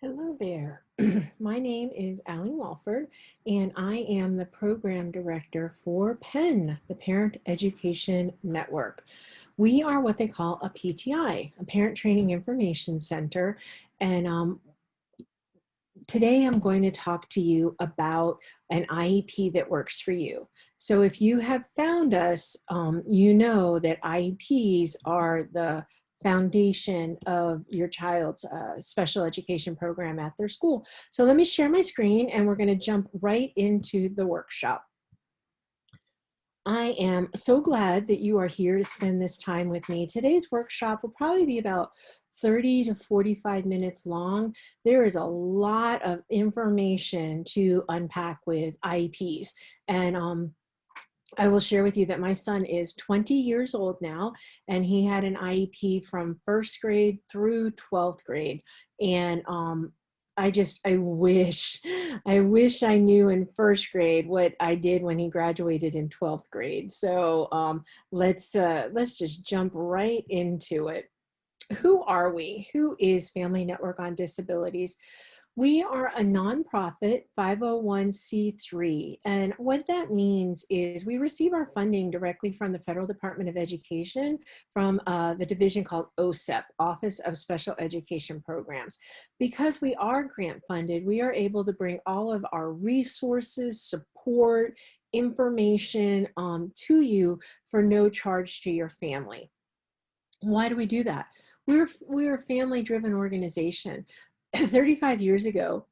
Hello there. My name is Allie Walford, and I am the program director for PEN, the Parent Education Network. We are what they call a PTI, a Parent Training Information Center, and today I'm going to talk to you about an IEP that works for you. So if you have found us, you know that IEPs are the foundation of your child's special education program at their school. So let me share my screen and we're going to jump right into the workshop. I am so glad that you are here to spend this time with me. Today's workshop will probably be about 30 to 45 minutes long. There is a lot of information to unpack with IEPs. And I will share with you that my son is 20 years old now, and he had an IEP from first grade through 12th grade. And I wish I knew in first grade what I did when he graduated in 12th grade. So let's just jump right into it. Who are we? Who is Family Network on Disabilities? We are a nonprofit 501c3, and what that means is we receive our funding directly from the Federal Department of Education from the division called OSEP, Office of Special Education Programs. Because we are grant funded, we are able to bring all of our resources, support, information to you for no charge to your family. Why do we do that? We're a family-driven organization. 35 years ago,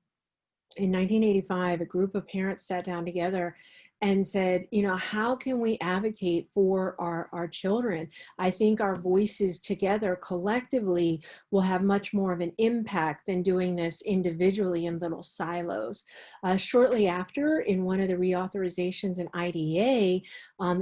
in 1985, a group of parents sat down together and said, you know, how can we advocate for our children? I think our voices together collectively will have much more of an impact than doing this individually in little silos. Shortly after, in one of the reauthorizations in IDEA,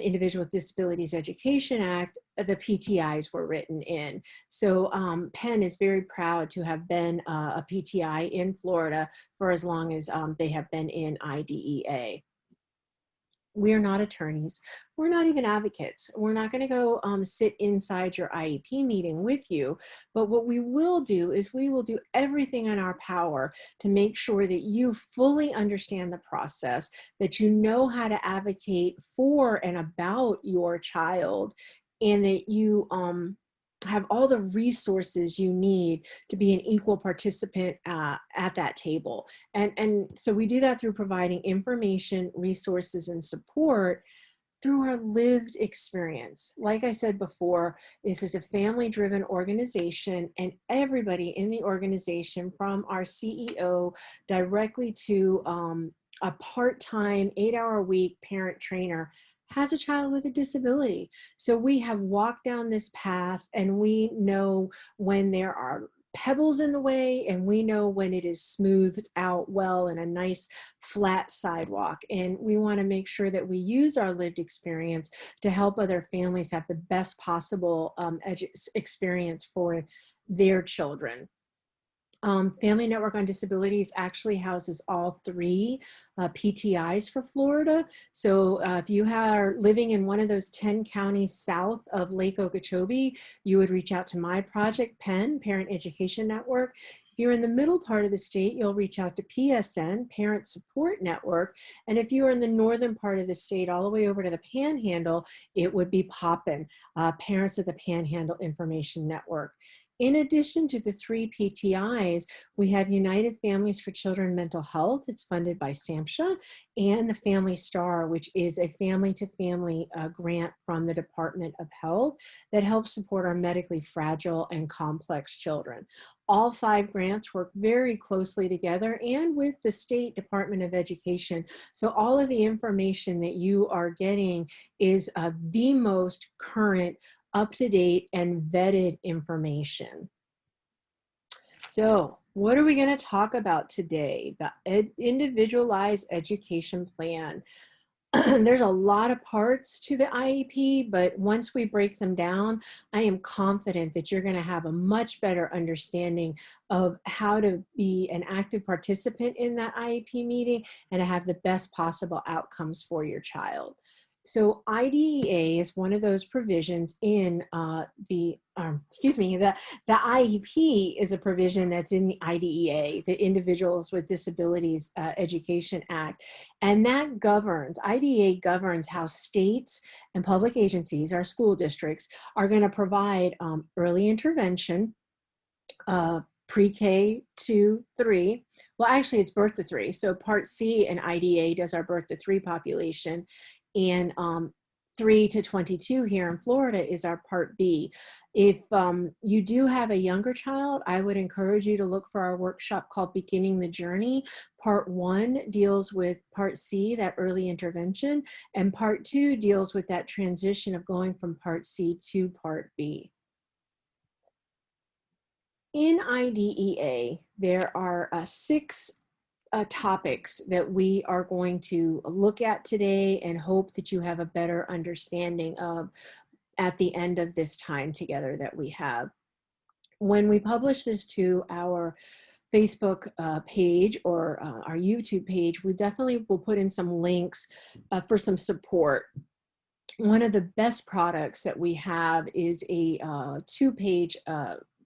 Individual with Disabilities Education Act, the PTIs were written in. So Penn is very proud to have been a PTI in Florida for as long as they have been in IDEA. We are not attorneys. We're not even advocates. We're not going to go sit inside your IEP meeting with you. But what we will do is we will do everything in our power to make sure that you fully understand the process, that you know how to advocate for and about your child, and that you have all the resources you need to be an equal participant at that table. And so we do that through providing information, resources, and support through our lived experience. Like I said before, this is a family-driven organization, and everybody in the organization, from our CEO directly to a part-time 8-hour-a-week parent trainer, has a child with a disability. So we have walked down this path, and we know when there are pebbles in the way, and we know when it is smoothed out well in a nice flat sidewalk. And we want to make sure that we use our lived experience to help other families have the best possible experience for their children. Family Network on Disabilities actually houses all three PTIs for Florida. So if you are living in one of those 10 counties south of Lake Okeechobee, you would reach out to my project, PEN, Parent Education Network. If you're in the middle part of the state, you'll reach out to PSN, Parent Support Network. And if you are in the northern part of the state, all the way over to the Panhandle, it would be POPIN, Parents of the Panhandle Information Network. In addition to the three PTIs, we have United Families for Children Mental Health. It's funded by SAMHSA, and the Family Star, which is a family-to-family grant from the Department of Health that helps support our medically fragile and complex children. All five grants work very closely together and with the State Department of Education. So all of the information that you are getting is the most current, up-to-date, and vetted information. So what are we going to talk about today? The Individualized Education Plan. There's a lot of parts to the IEP, but once we break them down, I am confident that you're going to have a much better understanding of how to be an active participant in that IEP meeting and to have the best possible outcomes for your child. So IDEA is one of those provisions in the IEP is a provision that's in the IDEA, the Individuals with Disabilities Education Act. And that governs, IDEA governs how states and public agencies, our school districts, are going to provide early intervention, uh, pre-K to 3. Well, actually, it's birth to 3. So Part C in IDA does our birth to 3 population, and 3 to 22 here in Florida is our Part B. If you do have a younger child, I would encourage you to look for our workshop called Beginning the Journey. Part 1 deals with Part C, that early intervention, and Part 2 deals with that transition of going from Part C to Part B. In IDEA, there are 6 topics that we are going to look at today and hope that you have a better understanding of at the end of this time together that we have. When we publish this to our Facebook page or our YouTube page, we definitely will put in some links for some support. One of the best products that we have is a 2-page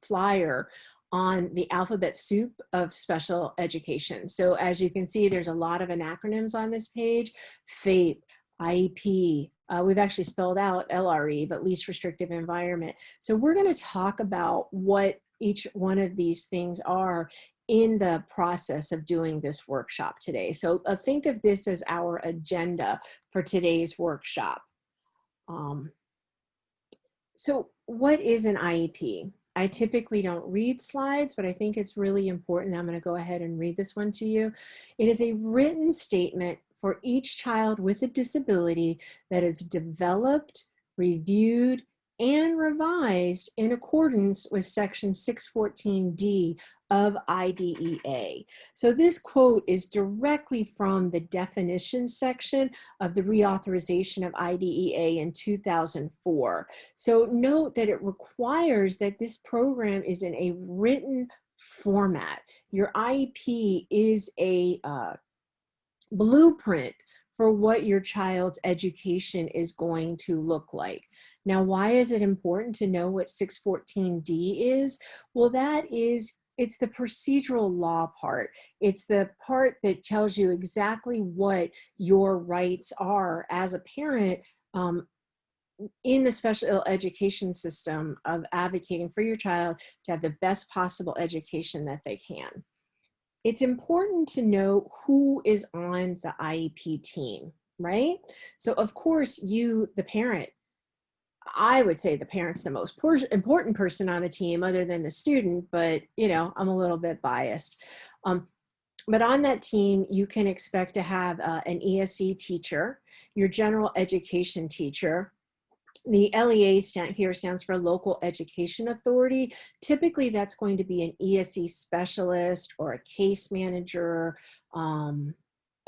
flyer on the alphabet soup of special education. So as you can see, there's a lot of acronyms on this page: FAPE, IEP. We've actually spelled out LRE, but least restrictive environment. So we're going to talk about what each one of these things are in the process of doing this workshop today. So think of this as our agenda for today's workshop. So what is an IEP? I typically don't read slides, but I think it's really important. I'm going to go ahead and read this one to you. It is a written statement for each child with a disability that is developed, reviewed, and revised in accordance with Section 614D of IDEA. So this quote is directly from the definitions section of the reauthorization of IDEA in 2004. So note that it requires that this program is in a written format. Your IEP is a blueprint for what your child's education is going to look like. Now, why is it important to know what 614D is? Well, it's the procedural law part. It's the part that tells you exactly what your rights are as a parent in the special education system of advocating for your child to have the best possible education that they can. It's important to know who is on the IEP team, right? So of course you, the parent, I would say the parent's the most important person on the team other than the student, but I'm a little bit biased. But on that team, you can expect to have an ESE teacher, your general education teacher. The LEA here stands for Local Education Authority. Typically, that's going to be an ESE specialist or a case manager.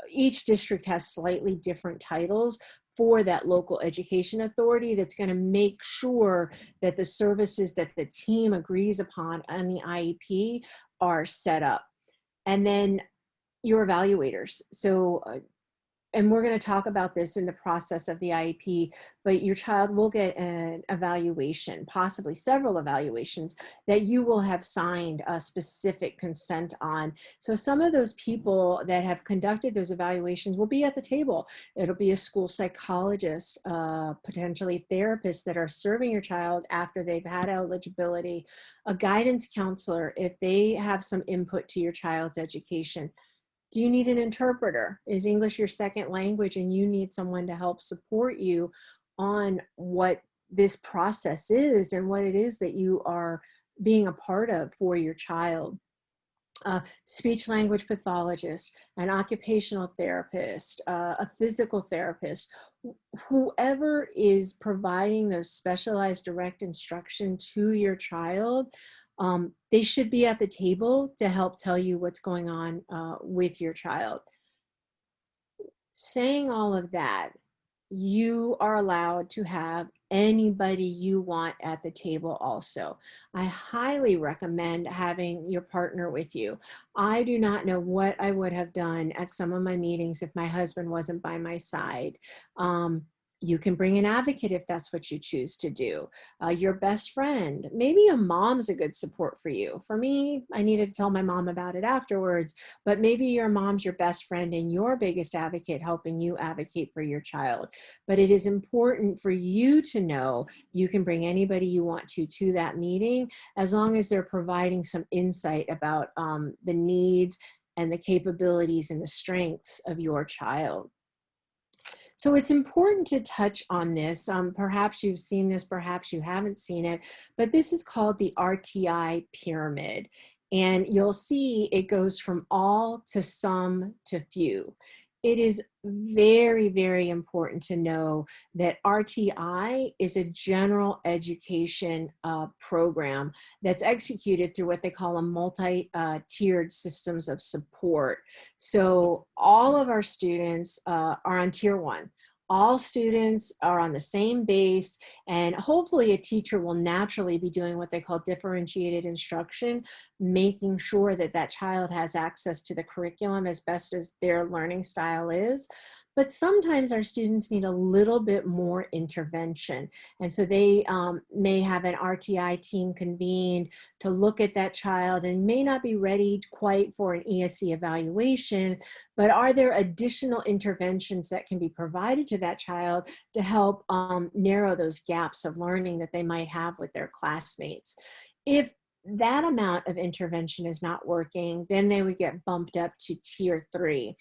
Each district has slightly different titles for that local education authority that's going to make sure that the services that the team agrees upon on the IEP are set up. And then your evaluators. So and we're going to talk about this in the process of the IEP, but your child will get an evaluation, possibly several evaluations that you will have signed a specific consent on. So some of those people that have conducted those evaluations will be at the table. It'll be a school psychologist, potentially therapists that are serving your child after they've had eligibility, a guidance counselor if they have some input to your child's education. Do you need an interpreter? Is English your second language and you need someone to help support you on what this process is and what it is that you are being a part of for your child? Speech language pathologist, an occupational therapist, a physical therapist, whoever is providing those specialized direct instruction to your child, they should be at the table to help tell you what's going on with your child. Saying all of that, you are allowed to have anybody you want at the table also. I highly recommend having your partner with you. I do not know what I would have done at some of my meetings if my husband wasn't by my side. You can bring an advocate if that's what you choose to do. Your best friend, maybe a mom's a good support for you. For me, I needed to tell my mom about it afterwards, but maybe your mom's your best friend and your biggest advocate helping you advocate for your child. But it is important for you to know you can bring anybody you want to that meeting, as long as they're providing some insight about the needs and the capabilities and the strengths of your child. So it's important to touch on this. Perhaps you've seen this, perhaps you haven't seen it, but this is called the RTI pyramid. And you'll see it goes from all to some to few. It is very, very important to know that RTI is a general education program that's executed through what they call a multi-tiered systems of support. So all of our students are on tier 1. All students are on the same base, and hopefully a teacher will naturally be doing what they call differentiated instruction, making sure that that child has access to the curriculum as best as their learning style is. But sometimes our students need a little bit more intervention. And so they may have an RTI team convened to look at that child and may not be ready quite for an ESE evaluation, but are there additional interventions that can be provided to that child to help narrow those gaps of learning that they might have with their classmates? If that amount of intervention is not working, then they would get bumped up to tier 3.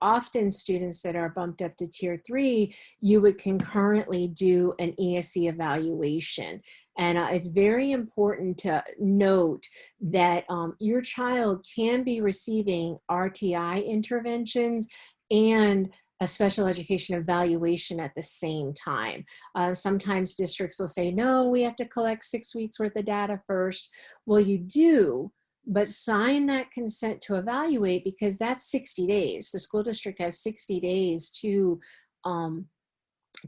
Often students that are bumped up to tier 3, you would concurrently do an ESE evaluation. And it's very important to note that your child can be receiving RTI interventions and a special education evaluation at the same time. Sometimes districts will say, no, we have to collect 6 weeks worth of data first. Well, you do, but sign that consent to evaluate, because that's 60 days. The school district has 60 days to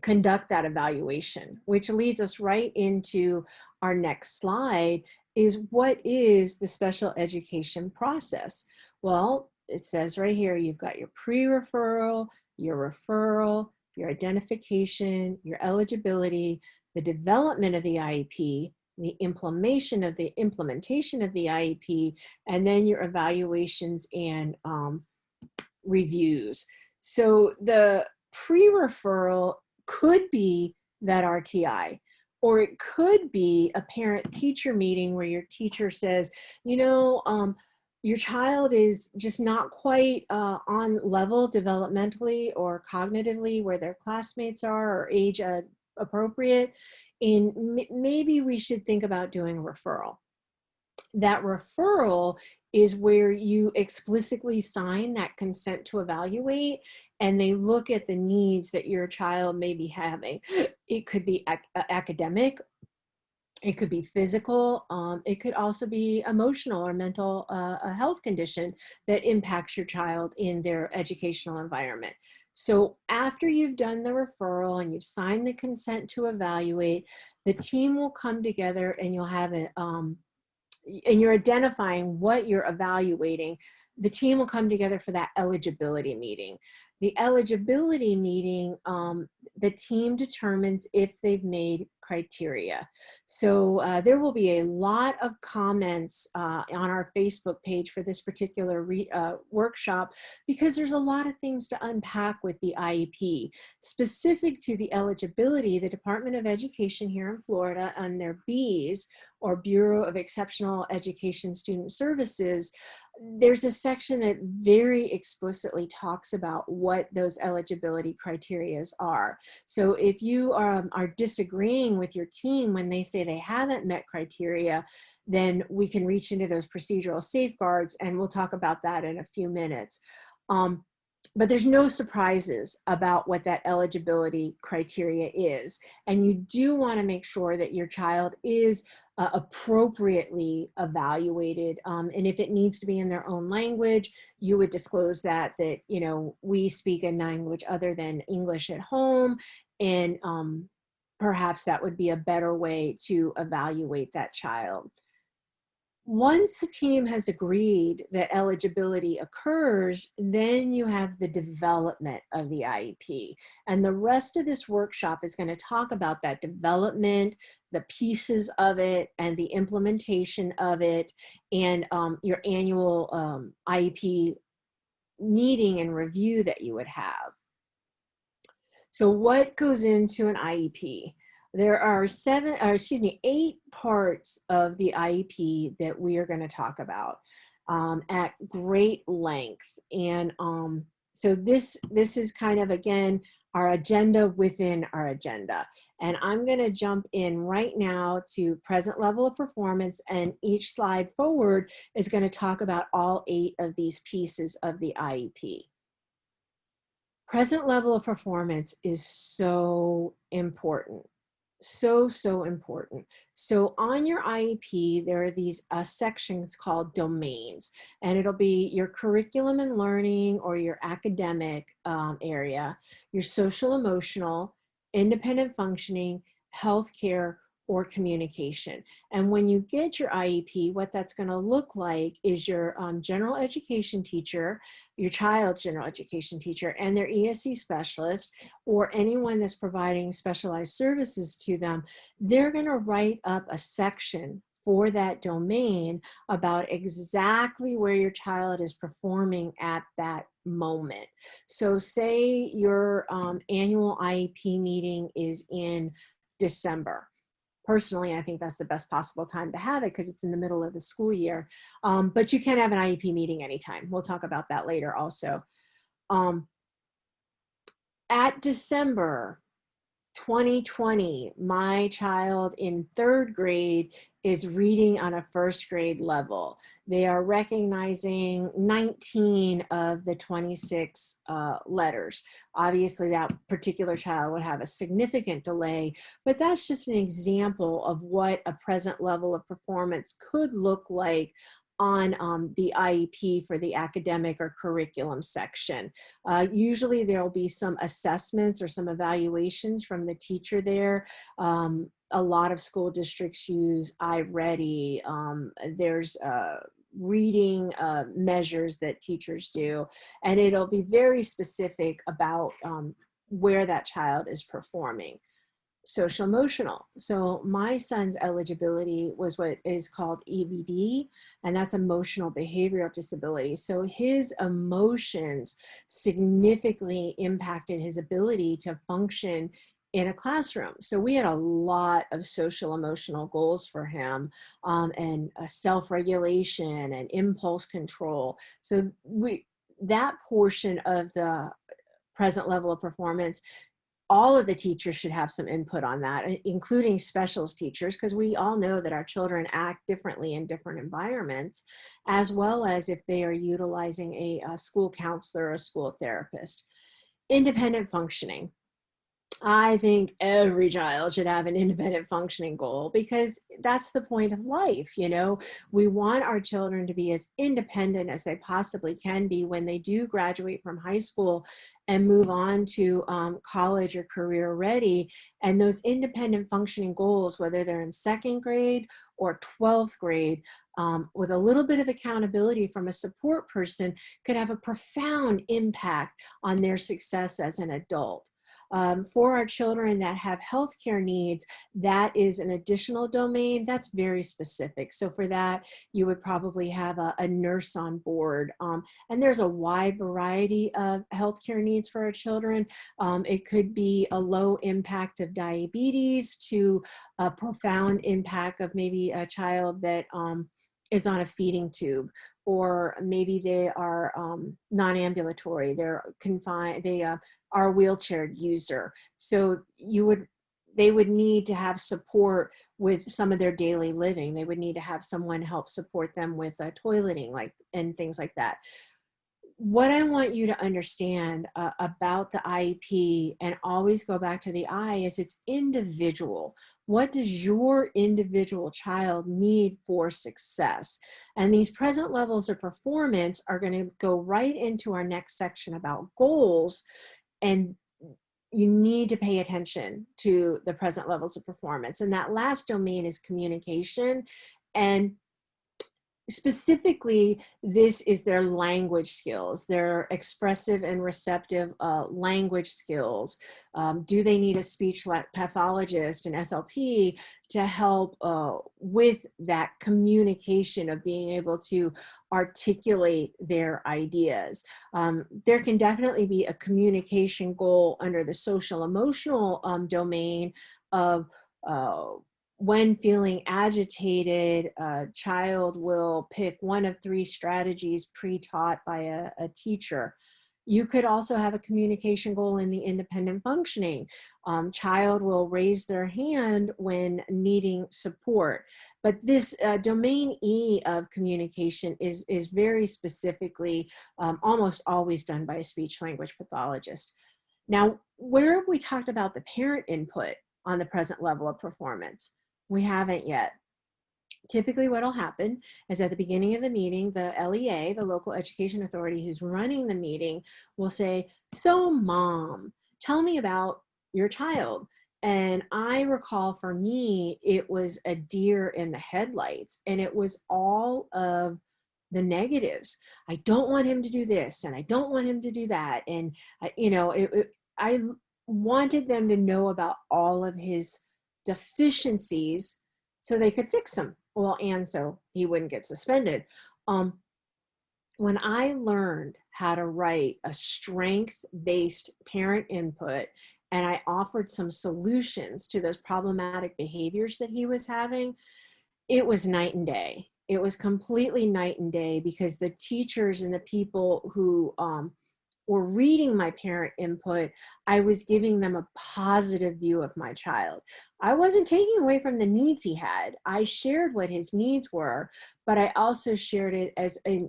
conduct that evaluation, which leads us right into our next slide. Is what is the special education process? Well, it says right here, you've got your pre-referral, your referral, your identification, your eligibility, the development of the IEP, the implementation of the IEP, and then your evaluations and reviews. So the pre-referral could be that RTI, or it could be a parent-teacher meeting where your teacher says, you know, your child is just not quite on level developmentally or cognitively where their classmates are, or age appropriate, and maybe we should think about doing a referral. That referral is where you explicitly sign that consent to evaluate, and they look at the needs that your child may be having. It could be academic, it could be physical, it could also be emotional or mental a health condition that impacts your child in their educational environment. So after you've done the referral and you've signed the consent to evaluate, the team will come together and you'll have it, and you're identifying what you're evaluating. The team will come together for that eligibility meeting. The eligibility meeting, the team determines if they've made criteria. So there will be a lot of comments on our Facebook page for this particular workshop, because there's a lot of things to unpack with the IEP. Specific to the eligibility, the Department of Education here in Florida, on their Bs, or Bureau of Exceptional Education Student Services, there's a section that very explicitly talks about what those eligibility criteria are. So if you are disagreeing with your team when they say they haven't met criteria, then we can reach into those procedural safeguards, and we'll talk about that in a few minutes. But there's no surprises about what that eligibility criteria is. And you do want to make sure that your child is appropriately evaluated. And if it needs to be in their own language, you would disclose that, you know, we speak a language other than English at home. And perhaps that would be a better way to evaluate that child. Once the team has agreed that eligibility occurs, then you have the development of the IEP. And the rest of this workshop is going to talk about that development, the pieces of it, and the implementation of it, and your annual IEP meeting and review that you would have. So what goes into an IEP? There are 8 parts of the IEP that we are going to talk about at great length. And so this is kind of, again, our agenda within our agenda. And I'm going to jump in right now to present level of performance, and each slide forward is going to talk about all 8 of these pieces of the IEP. Present level of performance is so important. So important. So on your IEP, there are these sections called domains, and it'll be your curriculum and learning or your academic area, your social emotional, independent functioning, healthcare, or communication. And when you get your IEP, what that's going to look like is your general education teacher, your child's general education teacher, and their ESE specialist, or anyone that's providing specialized services to them. They're going to write up a section for that domain about exactly where your child is performing at that moment. So say your annual IEP meeting is in December. Personally, I think that's the best possible time to have it because it's in the middle of the school year. But you can have an IEP meeting anytime. We'll talk about that later also. At December 2020, my child in 3rd grade is reading on a 1st grade level. They are recognizing 19 of the 26 letters. Obviously, that particular child would have a significant delay, but that's just an example of what a present level of performance could look like on the IEP for the academic or curriculum section. Usually there'll be some assessments or some evaluations from the teacher there. A lot of school districts use iReady. There's reading measures that teachers do, and it'll be very specific about where that child is performing. Social emotional. So my son's eligibility was what is called EBD, and that's emotional behavioral disability. So his emotions significantly impacted his ability to function in a classroom. So we had a lot of social emotional goals for him, and self-regulation and impulse control. So that portion of the present level of performance, all of the teachers should have some input on that, including specials teachers, because we all know that our children act differently in different environments, as well as if they are utilizing a school counselor or a school therapist. Independent functioning. I think every child should have an independent functioning goal because that's the point of life. You know, we want our children to be as independent as they possibly can be when they do graduate from high school and move on to college or career ready. And those independent functioning goals, whether they're in 2nd grade or 12th grade, with a little bit of accountability from a support person, could have a profound impact on their success as an adult. For our children that have healthcare needs, that is an additional domain that's very specific. So for that, you would probably have a nurse on board. And there's a wide variety of healthcare needs for our children. It could be a low impact of diabetes to a profound impact of maybe a child that is on a feeding tube, or maybe they are non-ambulatory, they're confined, they are a wheelchair user. So they would need to have support with some of their daily living. They would need to have someone help support them with toileting, and things like that. What I want you to understand about the IEP, and always go back to the I, is it's individual. What does your individual child need for success? And these present levels of performance are going to go right into our next section about goals. And you need to pay attention to the present levels of performance. And that last domain is communication. And Specifically, this is their language skills, their expressive and receptive language skills. Do they need a speech pathologist, an SLP, to help with that communication of being able to articulate their ideas? There can definitely be a communication goal under the social emotional domain of when feeling agitated, a child will pick one of 3 strategies pre-taught by a teacher. You could also have a communication goal in the independent functioning. Child will raise their hand when needing support. But this domain E of communication is very specifically almost always done by a speech language pathologist. Now, where have we talked about the parent input on the present level of performance? We haven't yet. Typically what will happen is at the beginning of the meeting, the LEA, the local education authority who's running the meeting, will say, so mom, tell me about your child. And I recall for me, it was a deer in the headlights, and it was all of the negatives. I don't want him to do this, and I don't want him to do that. And, I wanted them to know about all of his deficiencies so they could fix them. Well, and so he wouldn't get suspended. When I learned how to write a strength-based parent input, and I offered some solutions to those problematic behaviors that he was having, it was night and day. It was completely night and day, because the teachers and the people who were reading my parent input, I was giving them a positive view of my child. I wasn't taking away from the needs he had. I shared what his needs were, but I also shared it as a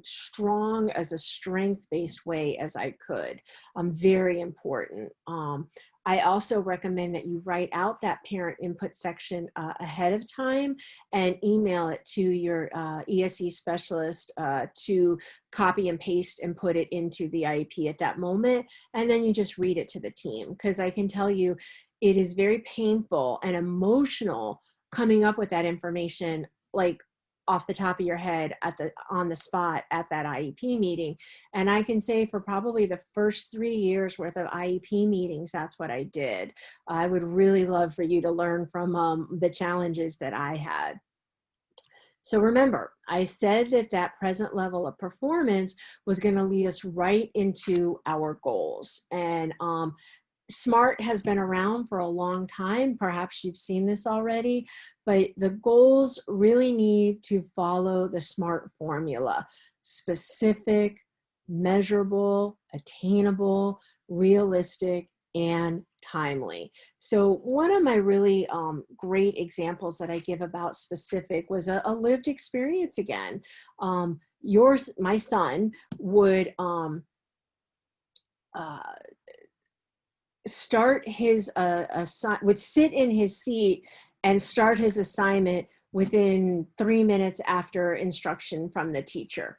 strength-based way as I could. Very important. I also recommend that you write out that parent input section ahead of time and email it to your ESE specialist to copy and paste and put it into the IEP at that moment. And then you just read it to the team, because I can tell you it is very painful and emotional coming up with that information, like off the top of your head on the spot at that IEP meeting. And I can say for probably the first 3 years worth of IEP meetings, that's what I did. I would really love for you to learn from the challenges that I had. So remember, I said that present level of performance was going to lead us right into our goals. And SMART has been around for a long time. Perhaps you've seen this already, but the goals really need to follow the SMART formula: specific, measurable, attainable, realistic, and timely. So one of my really great examples that I give about specific was a lived experience again. My son would start his would sit in his seat and start his assignment within 3 minutes after instruction from the teacher.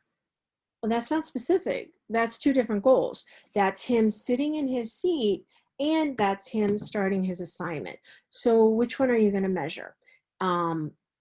Well, that's not specific. That's 2 different goals. That's him sitting in his seat, and that's him starting his assignment. So which one are you going to measure?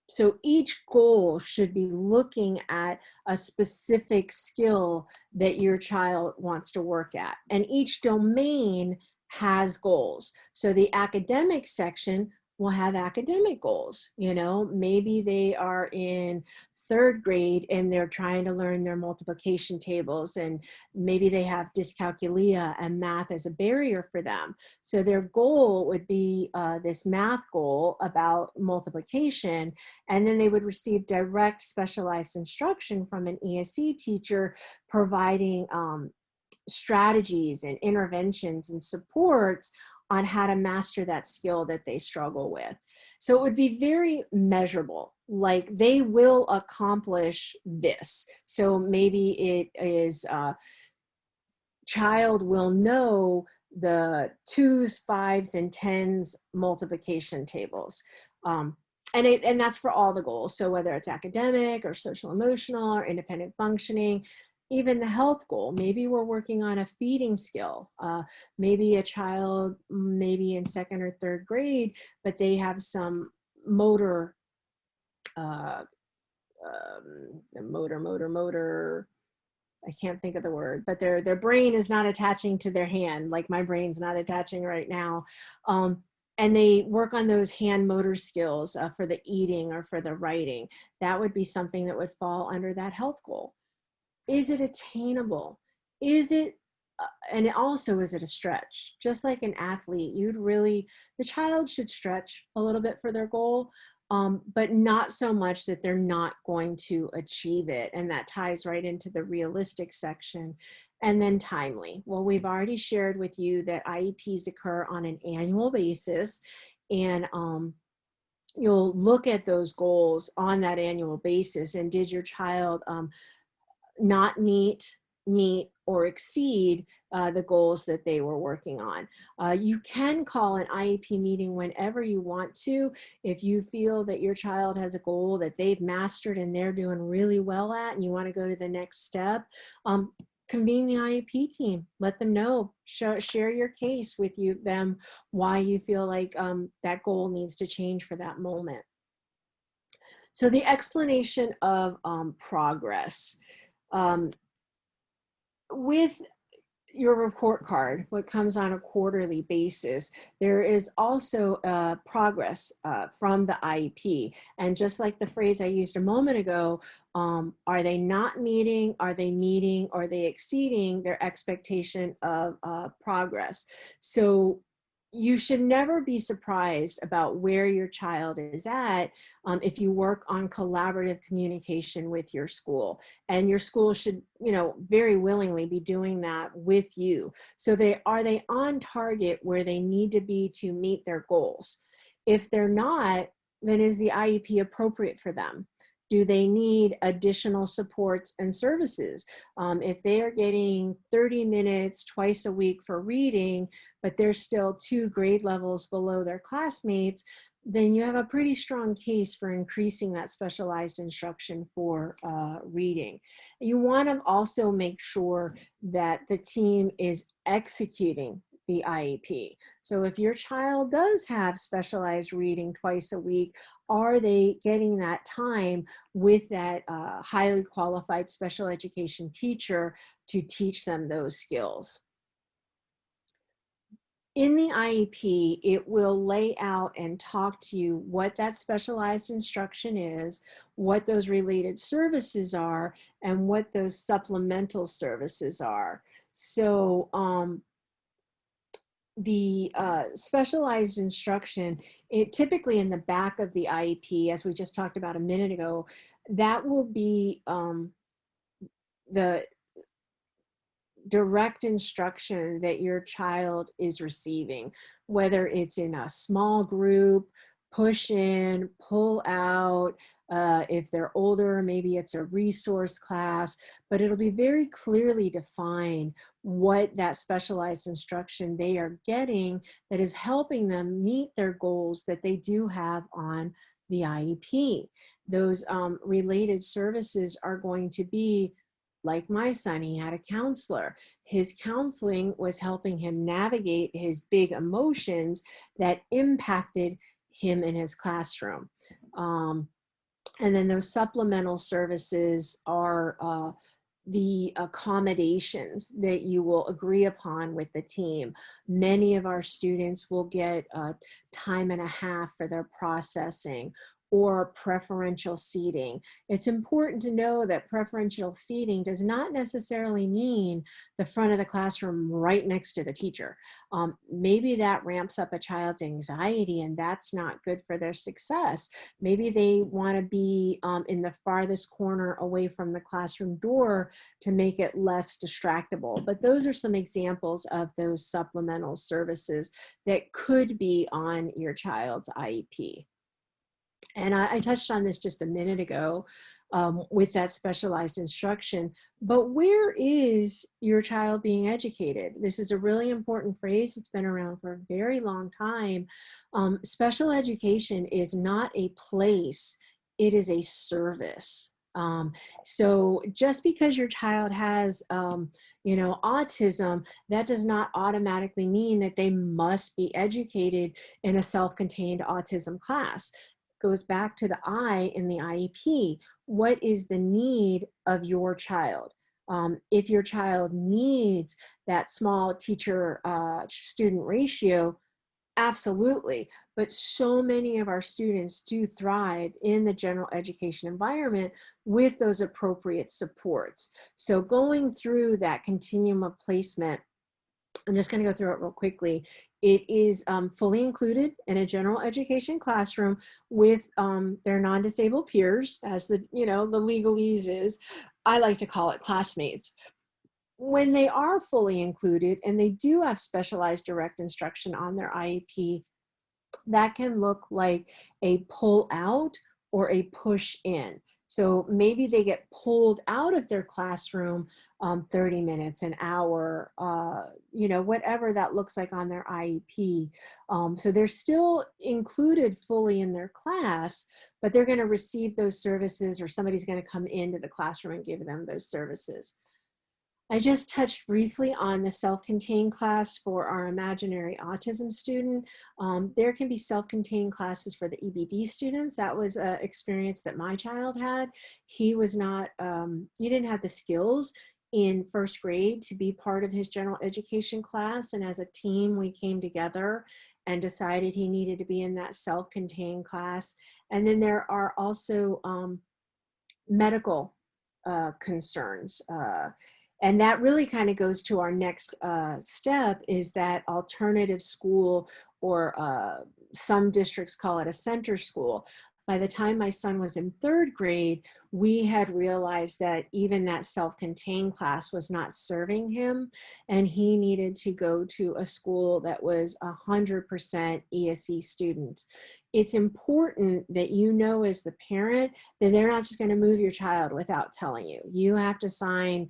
So each goal should be looking at a specific skill that your child wants to work at. And each domain has goals. So the academic section will have academic goals. Maybe they are in 3rd grade and they're trying to learn their multiplication tables, and maybe they have dyscalculia and math as a barrier for them. So their goal would be this math goal about multiplication, and then they would receive direct specialized instruction from an ESE teacher providing strategies and interventions and supports on how to master that skill that they struggle with. So it would be very measurable, like they will accomplish this. So maybe it is child will know the 2s, 5s, and 10s multiplication tables. And that's for all the goals. So whether it's academic or social emotional or independent functioning, even the health goal, maybe we're working on a feeding skill. Maybe a child, maybe in 2nd or 3rd grade, but they have some motor motor. I can't think of the word, but their brain is not attaching to their hand, like my brain's not attaching right now. Um, and they work on those hand motor skills for the eating or for the writing. That would be something that would fall under that health goal. Is it attainable? Is it, and also, is it a stretch? Just like an athlete, the child should stretch a little bit for their goal, but not so much that they're not going to achieve it. And that ties right into the realistic section. And then timely. Well, we've already shared with you that IEPs occur on an annual basis, and you'll look at those goals on that annual basis. And did your child not meet, or exceed the goals that they were working on? You can call an IEP meeting whenever you want to. If you feel that your child has a goal that they've mastered and they're doing really well at, and you want to go to the next step, convene the IEP team. Let them know, share your case with them, why you feel like that goal needs to change for that moment. So the explanation of progress. With your report card, what comes on a quarterly basis, there is also progress from the IEP. And just like the phrase I used a moment ago, are they not meeting, are they meeting, are they exceeding their expectation of progress? So you should never be surprised about where your child is at if you work on collaborative communication with your school. And your school should, very willingly be doing that with you. So are they on target where they need to be to meet their goals? If they're not, then is the IEP appropriate for them? Do they need additional supports and services? If they are getting 30 minutes twice a week for reading, but they're still 2 grade levels below their classmates, then you have a pretty strong case for increasing that specialized instruction for reading. You want to also make sure that the team is executing the IEP. So if your child does have specialized reading twice a week, are they getting that time with that highly qualified special education teacher to teach them those skills? In the IEP, it will lay out and talk to you what that specialized instruction is, what those related services are, and what those supplemental services are. So the specialized instruction, it typically in the back of the IEP, as we just talked about a minute ago, that will be the direct instruction that your child is receiving, whether it's in a small group, push in, pull out. If they're older, maybe it's a resource class, but it'll be very clearly defined what that specialized instruction they are getting that is helping them meet their goals that they do have on the IEP. Those related services are going to be, like my son, he had a counselor. His counseling was helping him navigate his big emotions that impacted him in his classroom. And then those supplemental services are the accommodations that you will agree upon with the team. Many of our students will get time and a half for their processing, or preferential seating. It's important to know that preferential seating does not necessarily mean the front of the classroom right next to the teacher. Maybe that ramps up a child's anxiety, and that's not good for their success. Maybe they want to be in the farthest corner away from the classroom door to make it less distractible. But those are some examples of those supplemental services that could be on your child's IEP. And I touched on this just a minute ago with that specialized instruction, but where is your child being educated? This is a really important phrase. It's been around for a very long time. Special education is not a place, it is a service. So just because your child has, autism, that does not automatically mean that they must be educated in a self-contained autism class. Goes back to the I in the IEP. what is the need of your child. If your child needs that small teacher student ratio, absolutely. But so many of our students do thrive in the general education environment with those appropriate supports. So going through that continuum of placement, I'm just going to go through it real quickly. It is fully included in a general education classroom with their non-disabled peers, as the, you know, the legalese is. I like to call it classmates. When they are fully included and they do have specialized direct instruction on their IEP, that can look like a pull out or a push in. So maybe they get pulled out of their classroom 30 minutes, an hour, you know, whatever that looks like on their IEP. So they're still included fully in their class, but they're going to receive those services, or somebody's going to come into the classroom and give them those services. I just touched briefly on the self-contained class for our imaginary autism student. There can be self-contained classes for the EBD students. That was an experience that my child had. He was not, he didn't have the skills in first grade to be part of his general education class. And as a team, we came together and decided he needed to be in that self-contained class. And then there are also medical concerns. And that really kind of goes to our next step, is that alternative school, or some districts call it a center school. By the time my son was in third grade, we had realized that even that self-contained class was not serving him, and he needed to go to a school that was 100% ESE student. It's important that you know as the parent that they're not just going to move your child without telling you. You have to sign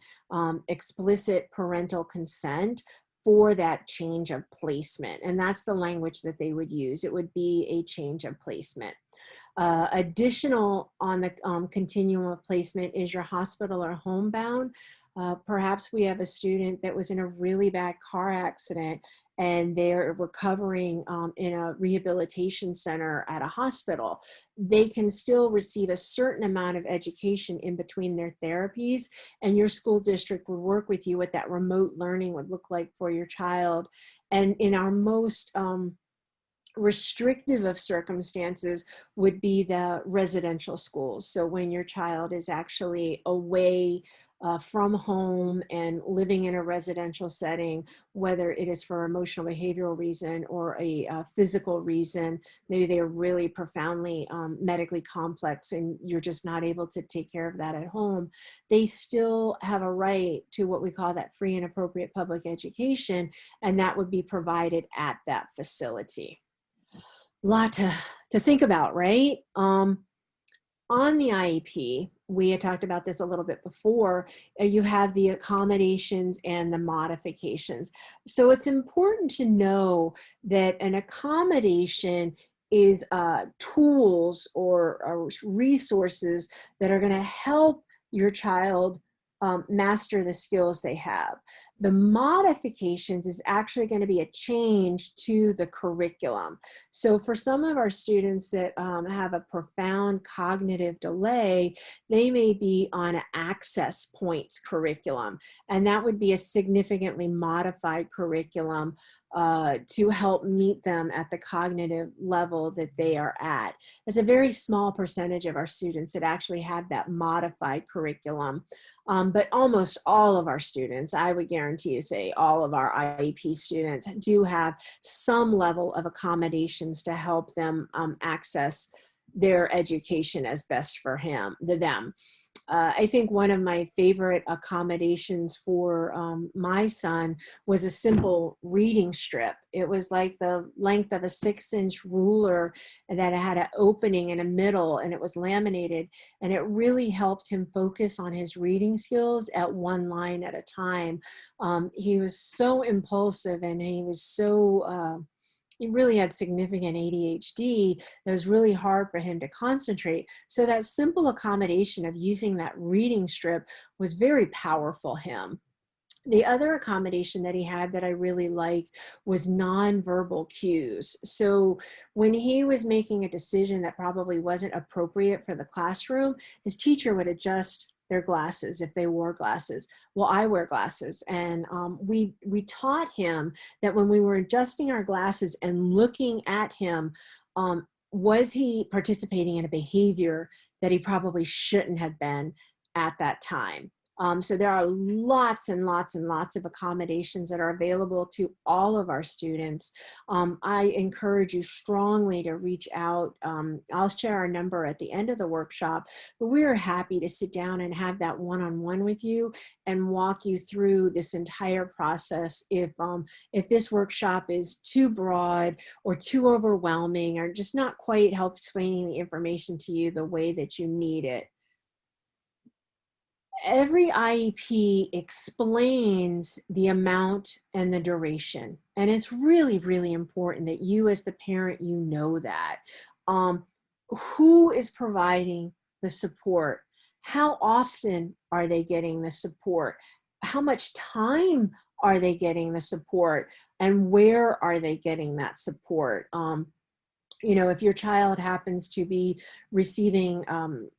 explicit parental consent for that change of placement. And that's the language that they would use. It would be a change of placement. Additional on the continuum of placement is your hospital or homebound. Perhaps we have a student that was in a really bad car accident and they're recovering in a rehabilitation center at a hospital. They can still receive a certain amount of education in between their therapies, and your school district would work with you what that remote learning would look like for your child. And in our most restrictive of circumstances would be the residential schools. So when your child is actually away from home and living in a residential setting, whether it is for emotional behavioral reason or a physical reason, maybe they are really profoundly medically complex and you're just not able to take care of that at home, they still have a right to what we call that free and appropriate public education, and that would be provided at that facility. Lot to think about, right? On the IEP, we had talked about this a little bit before, you have the accommodations and the modifications. So it's important to know that an accommodation is tools or resources that are going to help your child master the skills they have. The modifications is actually going to be a change to the curriculum. So for some of our students that have a profound cognitive delay, they may be on an access points curriculum, and that would be a significantly modified curriculum to help meet them at the cognitive level that they are at. There's a very small percentage of our students that actually have that modified curriculum, but almost all of our students, I would guarantee to say all of our IEP students, do have some level of accommodations to help them access their education as best for them. I think one of my favorite accommodations for my son was a simple reading strip. It was like the length of a 6-inch ruler that had an opening in the middle, and it was laminated, and it really helped him focus on his reading skills at one line at a time. He was so impulsive, and he was so he really had significant ADHD. That was really hard for him to concentrate. So that simple accommodation of using that reading strip was very powerful for him. The other accommodation that he had that I really liked was nonverbal cues. So when he was making a decision that probably wasn't appropriate for the classroom, his teacher would adjust their glasses if they wore glasses. Well, I wear glasses, and we taught him that when we were adjusting our glasses and looking at him, was he participating in a behavior that he probably shouldn't have been at that time? So there are lots and lots and lots of accommodations that are available to all of our students. I encourage you strongly to reach out. I'll share our number at the end of the workshop, but we are happy to sit down and have that one-on-one with you and walk you through this entire process. If this workshop is too broad or too overwhelming or just not quite help explaining the information to you the way that you need it. Every IEP explains the amount and the duration. And it's really, really important that you as the parent, you know that. Um, who is providing the support? How often are they getting the support? How much time are they getting the support? And where are they getting that support? If your child happens to be receiving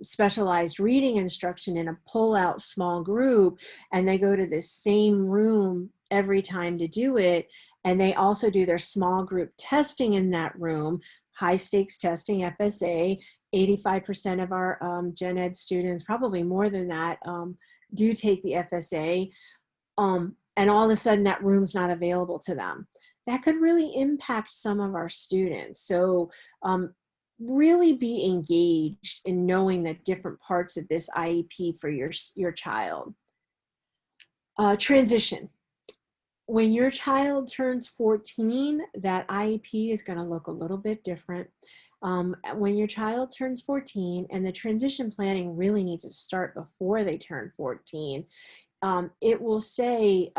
specialized reading instruction in a pull-out small group, and they go to the same room every time to do it, and they also do their small group testing in that room, high stakes testing, FSA, 85% of our gen ed students, probably more than that, do take the FSA, and all of a sudden that room's not available to them. That could really impact some of our students. So really be engaged in knowing the different parts of this IEP for your child. Transition. When your child turns 14, that IEP is going to look a little bit different. When your child turns 14, and the transition planning really needs to start before they turn 14, it will say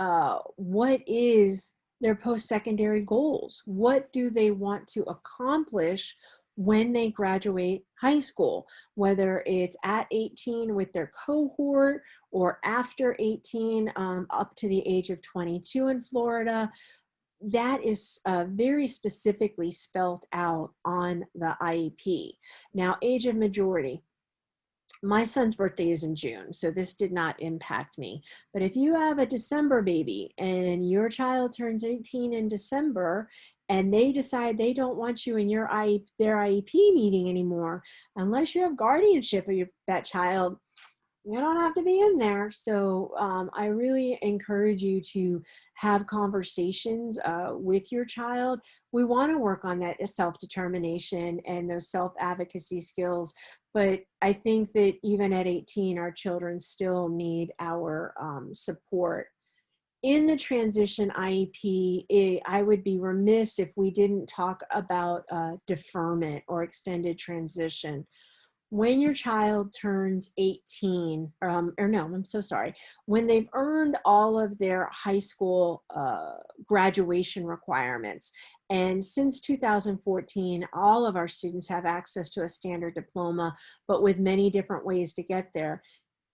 what is their post-secondary goals. What do they want to accomplish when they graduate high school, whether it's at 18 with their cohort or after 18 up to the age of 22 in Florida. That is very specifically spelled out on the IEP. Now, age of majority. My son's birthday is in June, so this did not impact me. But if you have a December baby and your child turns 18 in December and they decide they don't want you in their IEP meeting anymore, unless you have guardianship of that child, you don't have to be in there. So I really encourage you to have conversations with your child. We want to work on that self-determination and those self-advocacy skills. But I think that even at 18, our children still need our support. In the transition IEP, I would be remiss if we didn't talk about deferment or extended transition. When your child turns 18, or no, I'm so sorry, when they've earned all of their high school graduation requirements, and since 2014, all of our students have access to a standard diploma, but with many different ways to get there.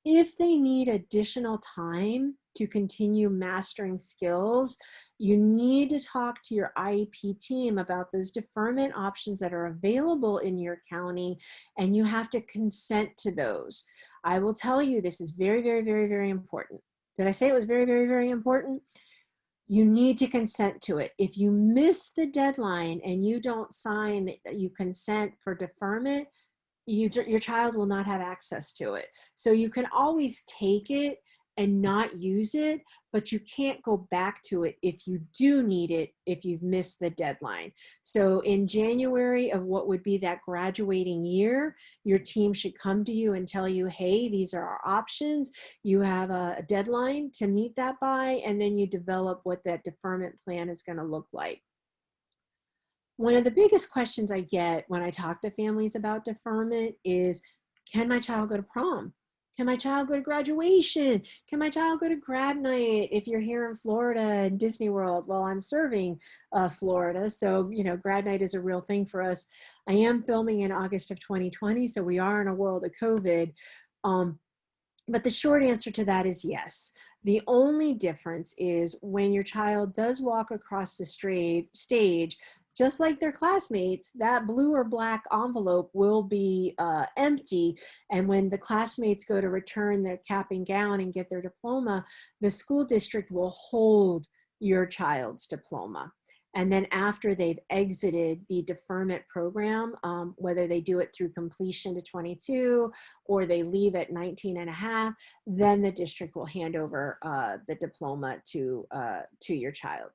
If they need additional time to continue mastering skills, you need to talk to your IEP team about those deferment options that are available in your county, and you have to consent to those. I will tell you, this is very, very, very, very important. Did I say it was very, very, very important? You need to consent to it. If you miss the deadline and you don't sign that you consent for deferment, your child will not have access to it. So you can always take it and not use it, but you can't go back to it if you do need it, if you've missed the deadline. So in January of what would be that graduating year, your team should come to you and tell you, hey, these are our options. You have a deadline to meet that by, and then you develop what that deferment plan is going to look like. One of the biggest questions I get when I talk to families about deferment is, can my child go to prom? Can my child go to graduation? Can my child go to grad night if you're here in Florida and Disney World? Well, I'm serving Florida, so grad night is a real thing for us. I am filming in August of 2020, so we are in a world of COVID. But the short answer to that is yes. The only difference is when your child does walk across the stage, just like their classmates, that blue or black envelope will be empty. And when the classmates go to return their cap and gown and get their diploma, the school district will hold your child's diploma. And then after they've exited the deferment program, whether they do it through completion to 22 or they leave at 19 and a half, then the district will hand over the diploma to your child.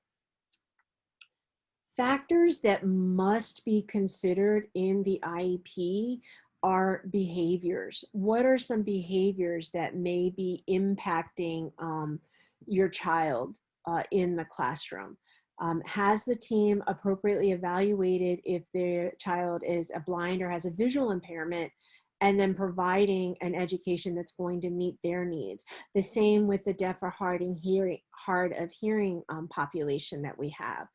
Factors that must be considered in the IEP are behaviors. What are some behaviors that may be impacting your child in the classroom? Has the team appropriately evaluated if their child is a blind or has a visual impairment, and then providing an education that's going to meet their needs? The same with the deaf or hard of hearing population that we have.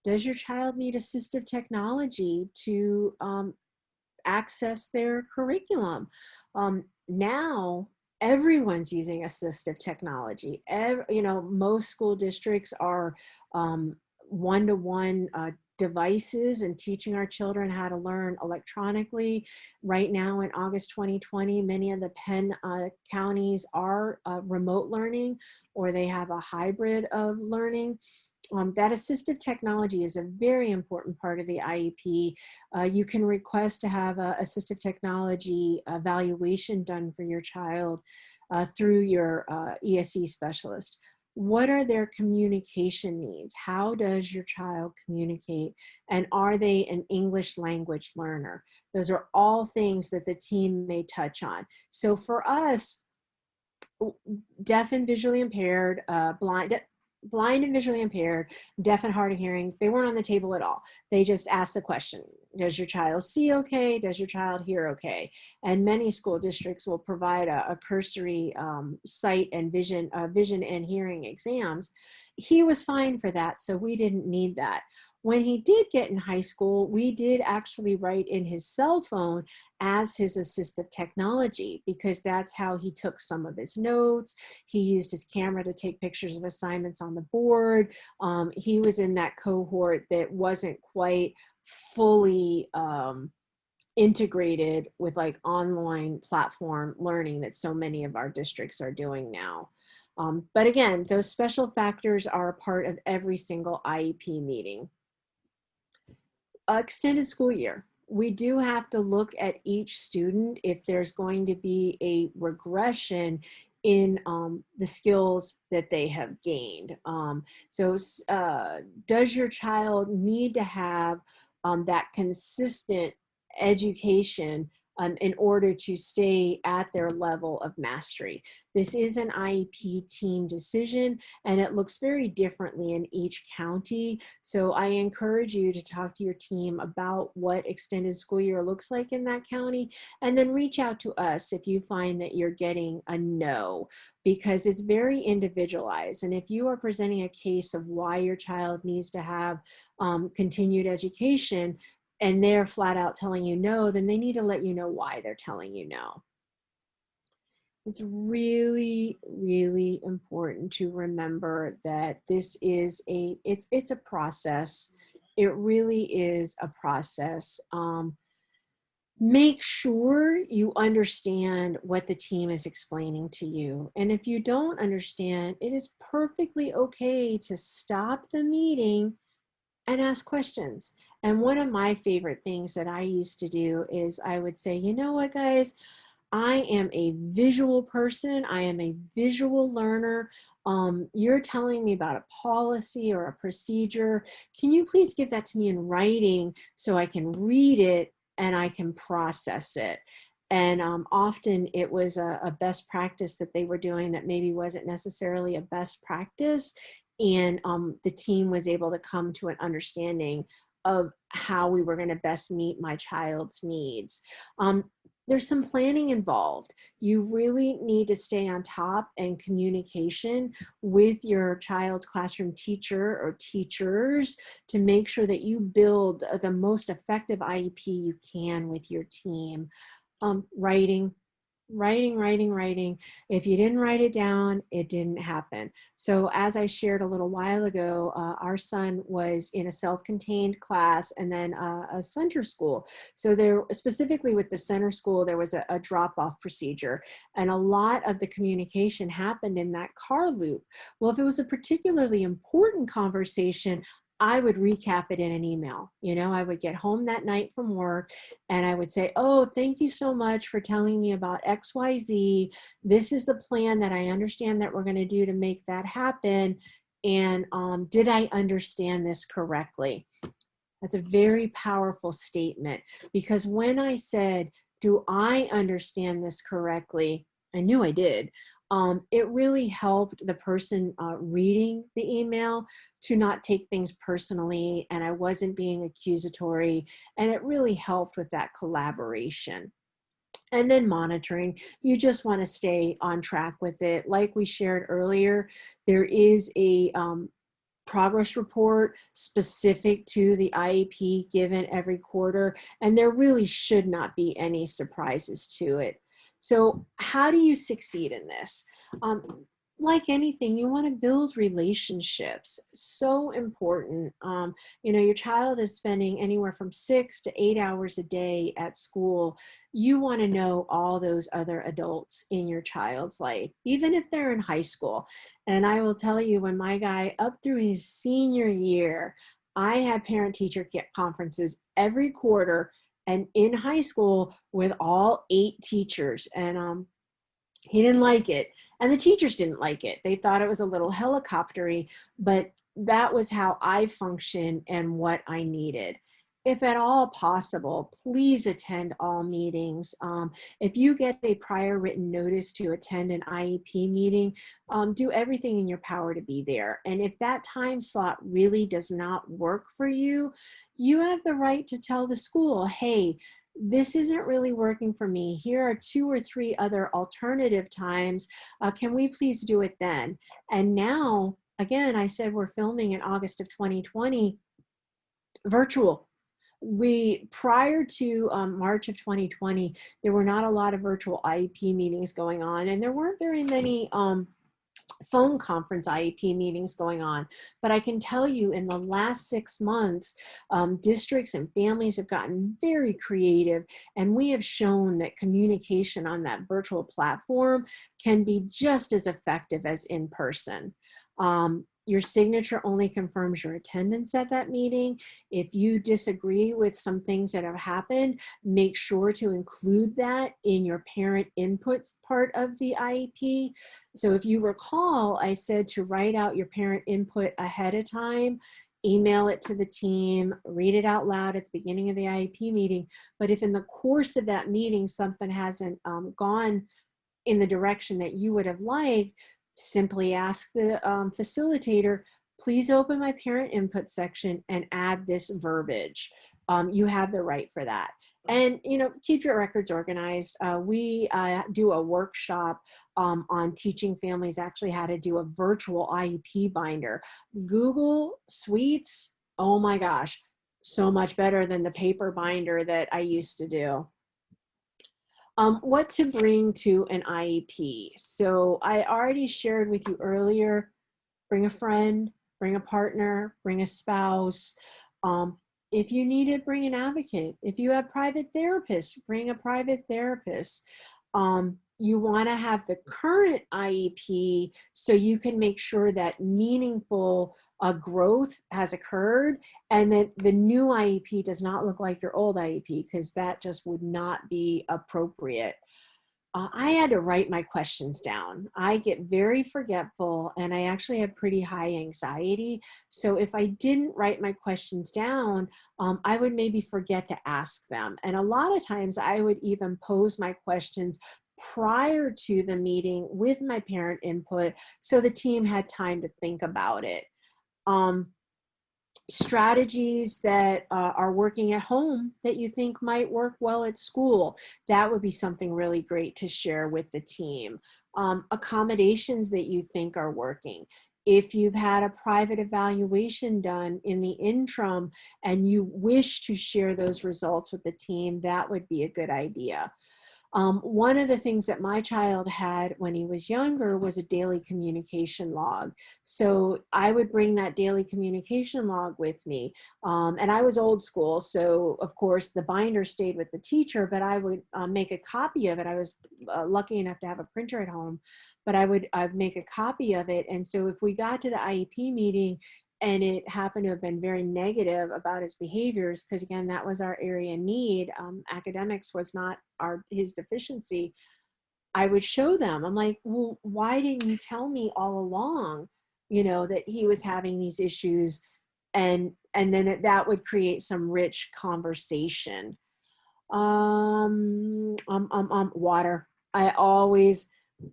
Does your child need assistive technology to access their curriculum? Now, everyone's using assistive technology. Most school districts are one-to-one devices and teaching our children how to learn electronically. Right now in August 2020, many of the Penn counties are remote learning, or they have a hybrid of learning. That assistive technology is a very important part of the IEP. You can request to have a assistive technology evaluation done for your child through your ESE specialist. What are their communication needs? How does your child communicate? And are they an English language learner? Those are all things that the team may touch on. So for us, deaf and visually impaired, blind and visually impaired, deaf and hard of hearing, they weren't on the table at all. They just asked the question, does your child see okay? Does your child hear okay? And many school districts will provide a cursory sight and vision and hearing exams. He was fine for that, so we didn't need that. When he did get in high school, we did actually write in his cell phone as his assistive technology, because that's how he took some of his notes. He used his camera to take pictures of assignments on the board. He was in that cohort that wasn't quite fully integrated with like online platform learning that so many of our districts are doing now. But again, those special factors are a part of every single IEP meeting. Extended school year. We do have to look at each student if there's going to be a regression in the skills that they have gained. Does your child need to have that consistent education in order to stay at their level of mastery? This is an IEP team decision, and it looks very differently in each county. So I encourage you to talk to your team about what extended school year looks like in that county, and then reach out to us if you find that you're getting a no, because it's very individualized. And if you are presenting a case of why your child needs to have continued education, and they're flat out telling you no, then they need to let you know why they're telling you no. It's really, really important to remember that this is it's a process. It really is a process. Make sure you understand what the team is explaining to you. And if you don't understand, it is perfectly okay to stop the meeting and ask questions. And one of my favorite things that I used to do is I would say, you know what, guys, I am a visual person. I am a visual learner. You're telling me about a policy or a procedure. Can you please give that to me in writing so I can read it and I can process it? And often it was a best practice that they were doing that maybe wasn't necessarily a best practice. And the team was able to come to an understanding of how we were going to best meet my child's needs. There's some planning involved. You really need to stay on top and communication with your child's classroom teacher or teachers to make sure that you build the most effective IEP you can with your team. Writing, Writing, writing, writing. If you didn't write it down, it didn't happen. So as I shared a little while ago, our son was in a self-contained class and then a center school. So there, specifically with the center school, there was a drop-off procedure, and a lot of the communication happened in that car loop. Well, if it was a particularly important conversation, I would recap it in an email. You know, I would get home that night from work and I would say, oh, thank you so much for telling me about XYZ. This is the plan that I understand that we're going to do to make that happen. And did I understand this correctly? That's a very powerful statement, because when I said, do I understand this correctly? I knew I did. It really helped the person reading the email to not take things personally, and I wasn't being accusatory, and it really helped with that collaboration. And then monitoring, you just want to stay on track with it. Like we shared earlier, there is a progress report specific to the IEP given every quarter, and there really should not be any surprises to it. So how do you succeed in this? Like anything, you want to build relationships. So important. You know, your child is spending anywhere from 6 to 8 hours a day at school. You want to know all those other adults in your child's life, even if they're in high school. And I will tell you, when my guy up through his senior year, I had parent-teacher conferences every quarter, and in high school with all 8 teachers. And he didn't like it. And the teachers didn't like it. They thought it was a little helicoptery, but that was how I functioned and what I needed. If at all possible, please attend all meetings. If you get a prior written notice to attend an IEP meeting, do everything in your power to be there. And if that time slot really does not work for you, you have the right to tell the school, hey, this isn't really working for me. Here are 2 or 3 other alternative times. Can we please do it then? And now, again, I said we're filming in August of 2020, virtual. Prior to March of 2020, there were not a lot of virtual IEP meetings going on, and there weren't very many phone conference IEP meetings going on. But I can tell you, in the last 6 months, districts and families have gotten very creative, and we have shown that communication on that virtual platform can be just as effective as in person. Your signature only confirms your attendance at that meeting. If you disagree with some things that have happened, make sure to include that in your parent inputs part of the IEP. So if you recall, I said to write out your parent input ahead of time, email it to the team, read it out loud at the beginning of the IEP meeting. But if in the course of that meeting something hasn't gone in the direction that you would have liked, simply ask the facilitator, please open my parent input section and add this verbiage. You have the right for that. And, you know, keep your records organized. We do a workshop on teaching families actually how to do a virtual IEP binder. Google Suites, oh my gosh, so much better than the paper binder that I used to do. What to bring to an IEP. So I already shared with you earlier, bring a friend, bring a partner, bring a spouse. If you need it, bring an advocate. If you have private therapists, bring a private therapist. You want to have the current IEP so you can make sure that meaningful growth has occurred, and that the new IEP does not look like your old IEP, because that just would not be appropriate. I had to write my questions down. I get very forgetful, and I actually have pretty high anxiety. So if I didn't write my questions down, I would maybe forget to ask them. And a lot of times I would even pose my questions prior to the meeting with my parent input, so the team had time to think about it. Strategies that are working at home that you think might work well at school, that would be something really great to share with the team. Accommodations that you think are working. If you've had a private evaluation done in the interim and you wish to share those results with the team, that would be a good idea. One of the things that my child had when he was younger was a daily communication log. So I would bring that daily communication log with me. And I was old school. So of course the binder stayed with the teacher, but I would make a copy of it. I was lucky enough to have a printer at home, but I'd make a copy of it. And so if we got to the IEP meeting and it happened to have been very negative about his behaviors, because again, that was our area of need. Academics was not his deficiency. I would show them. I'm like, well, why didn't you tell me all along, that he was having these issues? And then that would create some rich conversation. Water.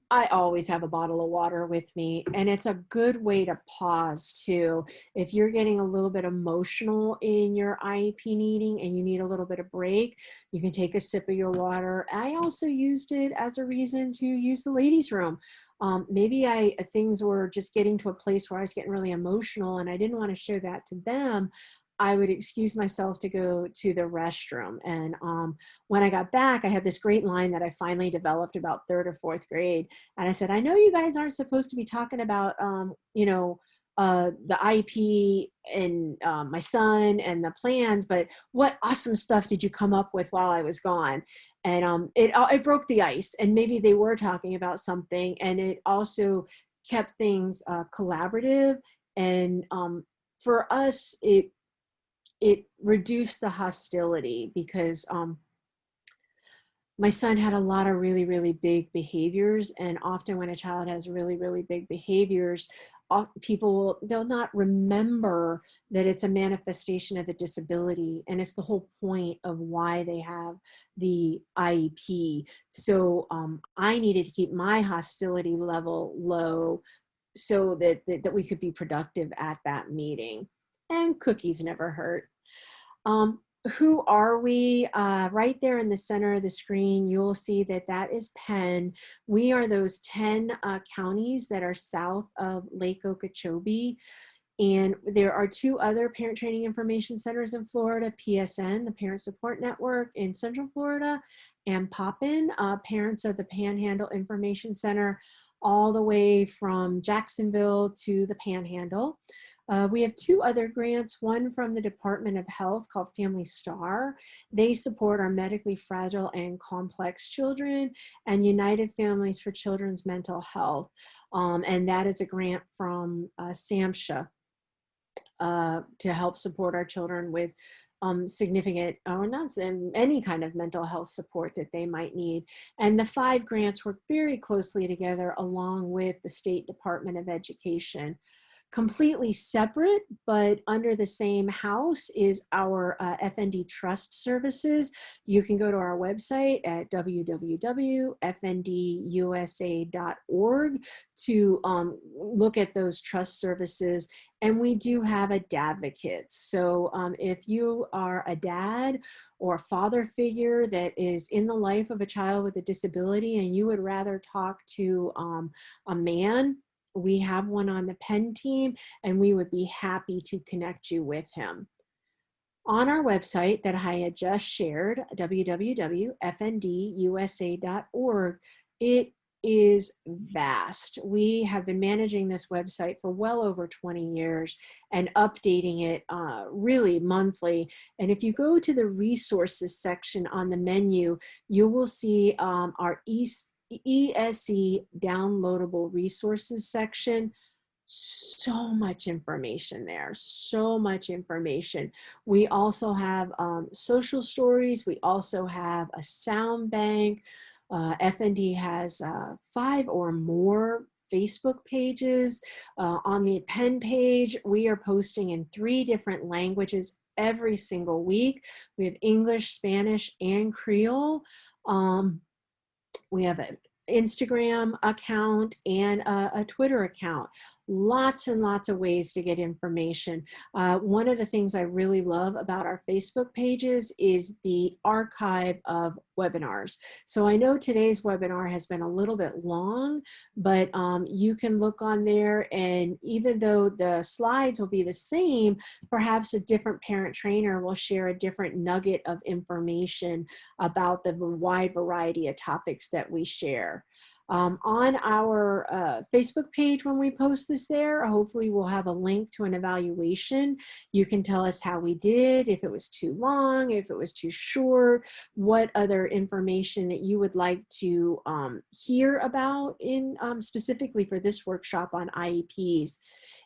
I always have a bottle of water with me, and it's a good way to pause too. If you're getting a little bit emotional in your IEP meeting and you need a little bit of break, you can take a sip of your water. I also used it as a reason to use the ladies' room. Maybe things were just getting to a place where I was getting really emotional and I didn't want to show that to them. I would excuse myself to go to the restroom. And when I got back, I had this great line that I finally developed about third or fourth grade. And I said, I know you guys aren't supposed to be talking about, the IEP and my son and the plans, but what awesome stuff did you come up with while I was gone? And it broke the ice, and maybe they were talking about something, and it also kept things collaborative. And for us, it reduced the hostility, because my son had a lot of really, really big behaviors. And often when a child has really, really big behaviors, they'll not remember that it's a manifestation of a disability. And it's the whole point of why they have the IEP. So I needed to keep my hostility level low so that we could be productive at that meeting. And cookies never hurt. Um, who are we? Right there in the center of the screen, you'll see that is Penn. We are those 10 counties that are south of Lake Okeechobee. And there are 2 other parent training information centers in Florida: PSN, the Parent Support Network in Central Florida, and Poppin, Parents of the Panhandle Information Center, all the way from Jacksonville to the Panhandle. We have 2 other grants, one from the Department of Health called Family Star. They support our medically fragile and complex children, and United Families for Children's Mental Health. And that is a grant from SAMHSA to help support our children with significant or not any kind of mental health support that they might need. And the 5 grants work very closely together along with the State Department of Education. Completely separate, but under the same house, is our FND Trust Services. You can go to our website at www.fndusa.org to look at those trust services. And we do have a dadvocate. So if you are a dad or a father figure that is in the life of a child with a disability and you would rather talk to a man, we have one on the Penn team, and we would be happy to connect you with him. On our website that I had just shared, www.fndusa.org, it is vast. We have been managing this website for well over 20 years and updating it really monthly. And if you go to the resources section on the menu, you will see our ESE downloadable resources section. So much information there, so much information. We also have social stories. We also have a sound bank. FND has 5 or more Facebook pages. On the Penn page, we are posting in 3 different languages every single week. We have English, Spanish, and Creole. We have an Instagram account and a Twitter account. Lots and lots of ways to get information. One of the things I really love about our Facebook pages is the archive of webinars. So I know today's webinar has been a little bit long, but you can look on there, and even though the slides will be the same, perhaps a different parent trainer will share a different nugget of information about the wide variety of topics that we share. On our Facebook page, when we post this there, hopefully we'll have a link to an evaluation. You can tell us how we did, if it was too long, if it was too short, what other information that you would like to hear about in specifically for this workshop on IEPs.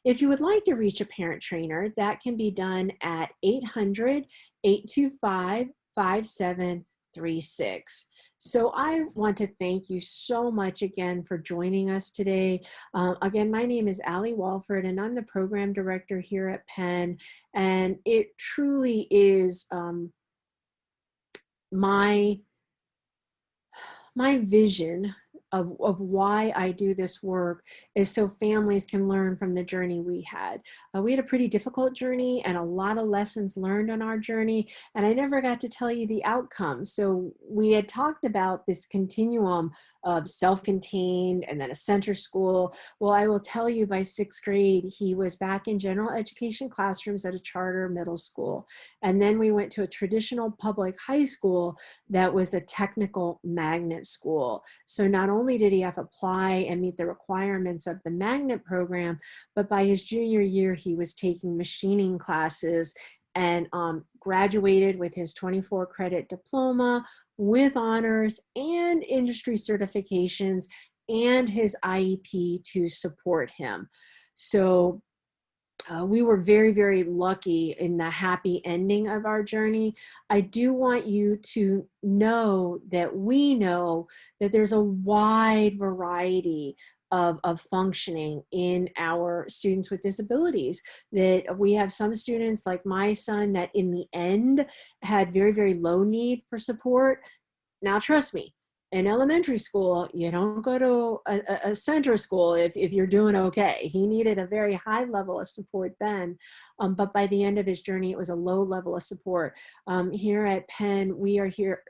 If you would like to reach a parent trainer, that can be done at 800-825-5736. So I want to thank you so much again for joining us today. Again, my name is Allie Walford, and I'm the program director here at Penn. And it truly is my vision of why I do this work is so families can learn from the journey we had. We had a pretty difficult journey and a lot of lessons learned on our journey, and I never got to tell you the outcomes. So we had talked about this continuum of self-contained and then a center school. Well, I will tell you, by 6th grade, he was back in general education classrooms at a charter middle school. And then we went to a traditional public high school that was a technical magnet school. So not only did he have to apply and meet the requirements of the magnet program, but by his junior year, he was taking machining classes and graduated with his 24 credit diploma with honors and industry certifications and his IEP to support him. So we were very, very lucky in the happy ending of our journey. I do want you to know that we know that there's a wide variety of functioning in our students with disabilities. That we have some students, like my son, that in the end had very, very low need for support. Now, trust me, in elementary school, you don't go to a center school if you're doing okay. He needed a very high level of support then, but by the end of his journey, it was a low level of support. Here at Penn, we are here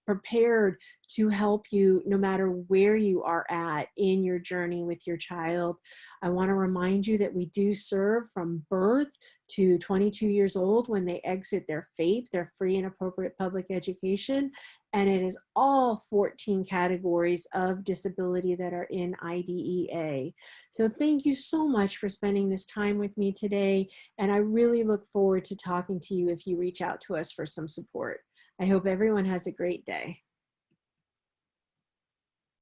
prepared to help you no matter where you are at in your journey with your child. I want to remind you that we do serve from birth to 22 years old when they exit their FAPE, their free and appropriate public education. And it is all 14 categories of disability that are in IDEA. So thank you so much for spending this time with me today. And I really look forward to talking to you if you reach out to us for some support. I hope everyone has a great day.